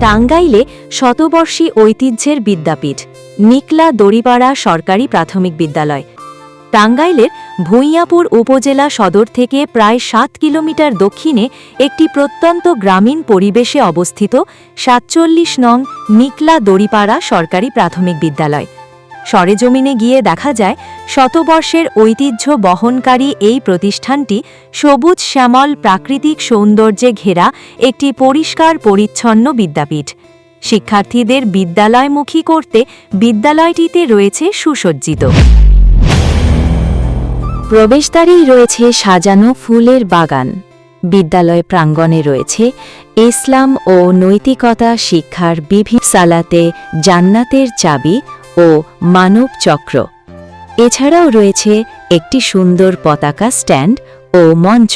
টাঙ্গাইলে শতবর্ষী ঐতিহ্যের বিদ্যাপীঠ নিকলা দড়িপাড়া সরকারি প্রাথমিক বিদ্যালয়। টাঙ্গাইলের ভূঁইয়াপুর উপজেলা সদর থেকে প্রায় ৭ কিলোমিটার দক্ষিণে একটি প্রত্যন্ত গ্রামীণ পরিবেশে অবস্থিত ৪৭ নং নিকলা দড়িপাড়া সরকারি প্রাথমিক বিদ্যালয়। সরেজমিনে গিয়ে দেখা যায় শতবর্ষের ঐতিহ্য বহনকারী এই প্রতিষ্ঠানটি সবুজ শ্যামল প্রাকৃতিক সৌন্দর্যে ঘেরা একটি পরিষ্কার পরিচ্ছন্ন বিদ্যাপীঠ। শিক্ষার্থীদের বিদ্যালয়মুখী করতে বিদ্যালয়টিতে রয়েছে সুসজ্জিত প্রবেশদ্বারেই রয়েছে সাজানো ফুলের বাগান। বিদ্যালয় প্রাঙ্গণে রয়েছে ইসলাম ও নৈতিকতা শিক্ষার বিভিন্ন সালাতে জান্নাতের চাবি ও মানব চক্র। এছাড়াও রয়েছে একটি সুন্দর পতাকা স্ট্যান্ড ও মঞ্চ।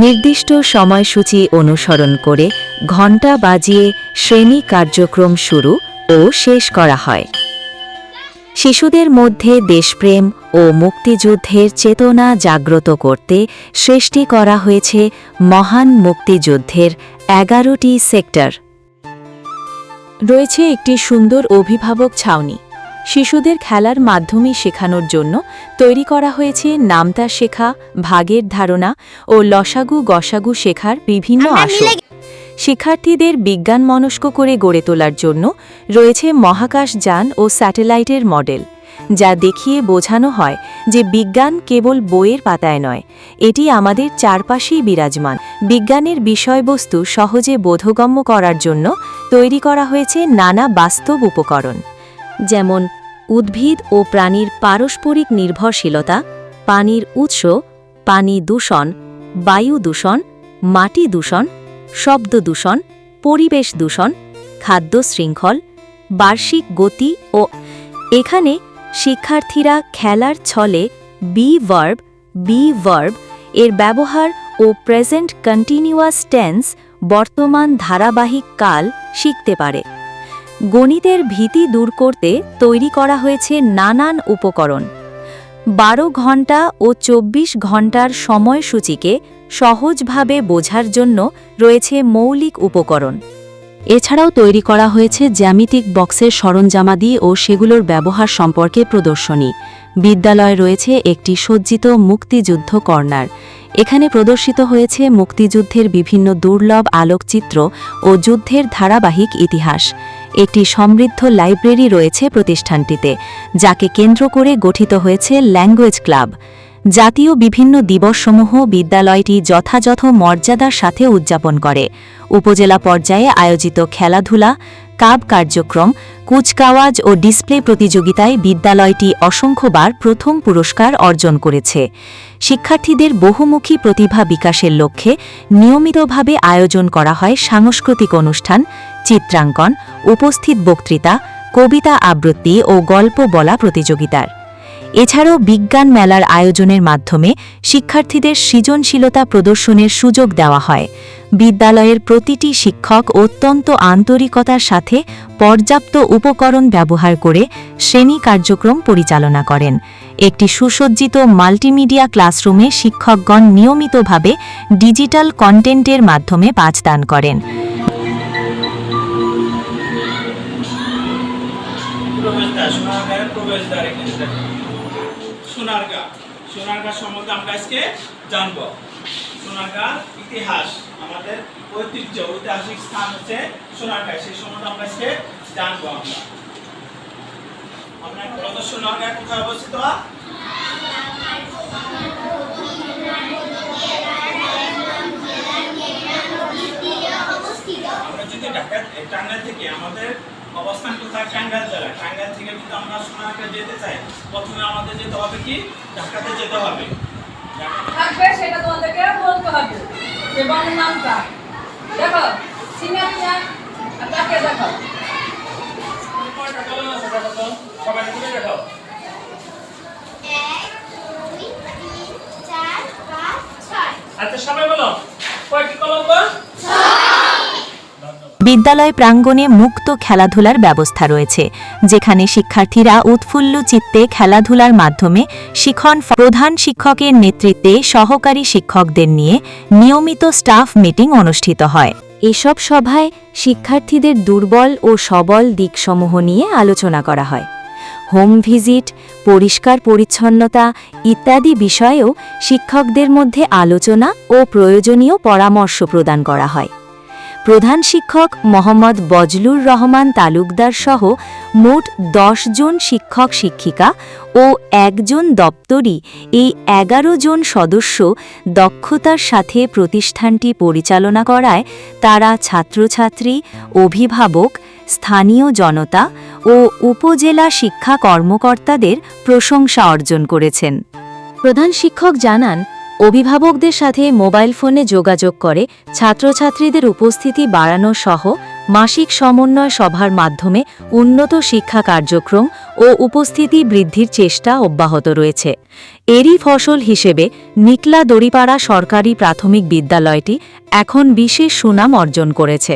নির্দিষ্ট সময়সূচি অনুসরণ করে ঘণ্টা বাজিয়ে শ্রেণী কার্যক্রম শুরু ও শেষ করা হয়। শিশুদের মধ্যে দেশপ্রেম ও মুক্তিযুদ্ধের চেতনা জাগ্রত করতে সৃষ্টি করা হয়েছে মহান মুক্তিযুদ্ধের ১১টি সেক্টর। রয়েছে একটি সুন্দর অভিভাবক ছাউনি। শিশুদের খেলার মাধ্যমে শেখানোর জন্য তৈরি করা হয়েছে নামতা শেখা, ভাগের ধারণা ও লসাগু গসাগু শেখার বিভিন্ন আসর। শিক্ষার্থীদের বিজ্ঞানমনস্ক করে গড়ে তোলার জন্য রয়েছে মহাকাশযান ও স্যাটেলাইটের মডেল, যা দেখিয়ে বোঝানো হয় যে বিজ্ঞান কেবল বইয়ের পাতায় নয়, এটি আমাদের চারপাশেই বিরাজমান। বিজ্ঞানের বিষয়বস্তু সহজে বোধগম্য করার জন্য তৈরি করা হয়েছে নানা বাস্তব উপকরণ, যেমন উদ্ভিদ ও প্রাণীর পারস্পরিক নির্ভরশীলতা, পানির উৎস, পানি দূষণ, বায়ু দূষণ, মাটি দূষণ, শব্দ দূষণ, পরিবেশ দূষণ, খাদ্য শৃঙ্খল, বার্ষিক গতি ও এখানে শিক্ষার্থীরা খেলার ছলে বি ভার্ব এর ব্যবহার ও প্রেজেন্ট কন্টিনিউয়াস টেন্স বর্তমান ধারাবাহিক কাল শিখতে পারে। গণিতের ভীতি দূর করতে তৈরি করা হয়েছে নানান উপকরণ। ১২ ঘণ্টা ও ২৪ ঘণ্টার সময়সূচিকে সহজভাবে বোঝার জন্য রয়েছে মৌলিক উপকরণ। এছাড়াও তৈরি করা হয়েছে জ্যামিতিক বক্সের সরঞ্জামাদি ও সেগুলোর ব্যবহার সম্পর্কে প্রদর্শনী। বিদ্যালয়ে রয়েছে একটি সজ্জিত মুক্তিযুদ্ধ কর্নার। এখানে প্রদর্শিত হয়েছে মুক্তিযুদ্ধের বিভিন্ন দুর্লভ আলোকচিত্র ও যুদ্ধের ধারাবাহিক ইতিহাস। একটি সমৃদ্ধ লাইব্রেরি রয়েছে প্রতিষ্ঠানটিতে, যাকে কেন্দ্র করে গঠিত হয়েছে ল্যাঙ্গুয়েজ ক্লাব। জাতীয় বিভিন্ন দিবসসমূহ বিদ্যালয়টি যথাযথ মর্যাদার সাথে উদযাপন করে। উপজেলা পর্যায়ে আয়োজিত খেলাধুলা, কাব কার্যক্রম, কুচকাওয়াজ ও ডিসপ্লে প্রতিযোগিতায় বিদ্যালয়টি অসংখ্যবার প্রথম পুরস্কার অর্জন করেছে। শিক্ষার্থীদের বহুমুখী প্রতিভা বিকাশের লক্ষ্যে নিয়মিতভাবে আয়োজন করা হয় সাংস্কৃতিক অনুষ্ঠান, চিত্রাঙ্কন, উপস্থিত বক্তৃতা, কবিতা আবৃত্তি ও গল্প বলা প্রতিযোগিতার। এছাড়াও বিজ্ঞান মেলার আয়োজনের মাধ্যমে শিক্ষার্থীদের সৃজনশীলতা প্রদর্শনের সুযোগ দেওয়া হয়। বিদ্যালয়ের প্রতিটি শিক্ষক অত্যন্ত আন্তরিকতার সাথে পর্যাপ্ত উপকরণ ব্যবহার করে শ্রেণী কার্যক্রম পরিচালনা করেন। একটি সুসজ্জিত মাল্টিমিডিয়া ক্লাসরুমে শিক্ষকগণ নিয়মিতভাবে ডিজিটাল কন্টেন্টের মাধ্যমে পাঠদান করেন। সোনারগাঁ সম্বন্ধে আমরা আজকে জানবো। সোনারগাঁ ইতিহাস, আমাদের ঐতিহ্য, ঐতিহাসিক স্থান হচ্ছে সোনারগাঁ, সেই সম্বন্ধে আমরা আজকে জানবো। আমরা সোনারগাঁ কোথায় অবস্থিত? আমরা যদি টাঙ্গাইল থেকে, আমাদের অবস্থান কোথায়? টাঙ্গাইল জেলা। টাঙ্গাইল থেকে কিন্তু আমরা সোনারগাঁ যেতে চাই, প্রথমে আমাদের যেতে হবে কি? ঢাকাতে যেতে হবে। থাকবে সেটা তোমাদেরকে বলতে হবে। যে বাবার নামটা দেখো, সিনারিয়া আর তাকে দেখো। কয়টা কলম আছে দেখো তো, সবাই তুলে দেখো। 1 2 3 4 5 6। আচ্ছা সবাই বলো, কয়টি কলম? 6। ধন্যবাদ। বিদ্যালয় প্রাঙ্গণে মুক্ত খেলাধুলার ব্যবস্থা রয়েছে, যেখানে শিক্ষার্থীরা উৎফুল্ল চিত্তে খেলাধুলার মাধ্যমে শিখন প্রধান শিক্ষকের নেতৃত্বে সহকারী শিক্ষকদের নিয়ে নিয়মিত স্টাফ মিটিং অনুষ্ঠিত হয়। এসব সভায় শিক্ষার্থীদের দুর্বল ও সবল দিকসমূহ নিয়ে আলোচনা করা হয়। হোম ভিজিট, পরিষ্কার পরিচ্ছন্নতা ইত্যাদি বিষয়েও শিক্ষকদের মধ্যে আলোচনা ও প্রয়োজনীয় পরামর্শ প্রদান করা হয়। প্রধান শিক্ষক মোহাম্মদ বজলুর রহমান তালুকদার সহ মোট 10 জন শিক্ষক শিক্ষিকা ও 1 জন দপ্তরি এই 11 জন সদস্য দক্ষতার সাথে প্রতিষ্ঠানটি পরিচালনা করায় তারা ছাত্রছাত্রী, অভিভাবক, স্থানীয় জনতা ও উপজেলা শিক্ষা কর্মকর্তাদের প্রশংসা অর্জন করেছেন। প্রধান শিক্ষক জানান, অভিভাবকদের সাথে মোবাইল ফোনে যোগাযোগ করে ছাত্রছাত্রীদের উপস্থিতি বাড়ানো সহ মাসিক সমন্বয় সভার মাধ্যমে উন্নত শিক্ষা কার্যক্রম ও উপস্থিতি বৃদ্ধির চেষ্টা অব্যাহত রয়েছে। এরই ফসল হিসেবে নিকলা দড়িপাড়া সরকারি প্রাথমিক বিদ্যালয়টি এখন বিশেষ সুনাম অর্জন করেছে।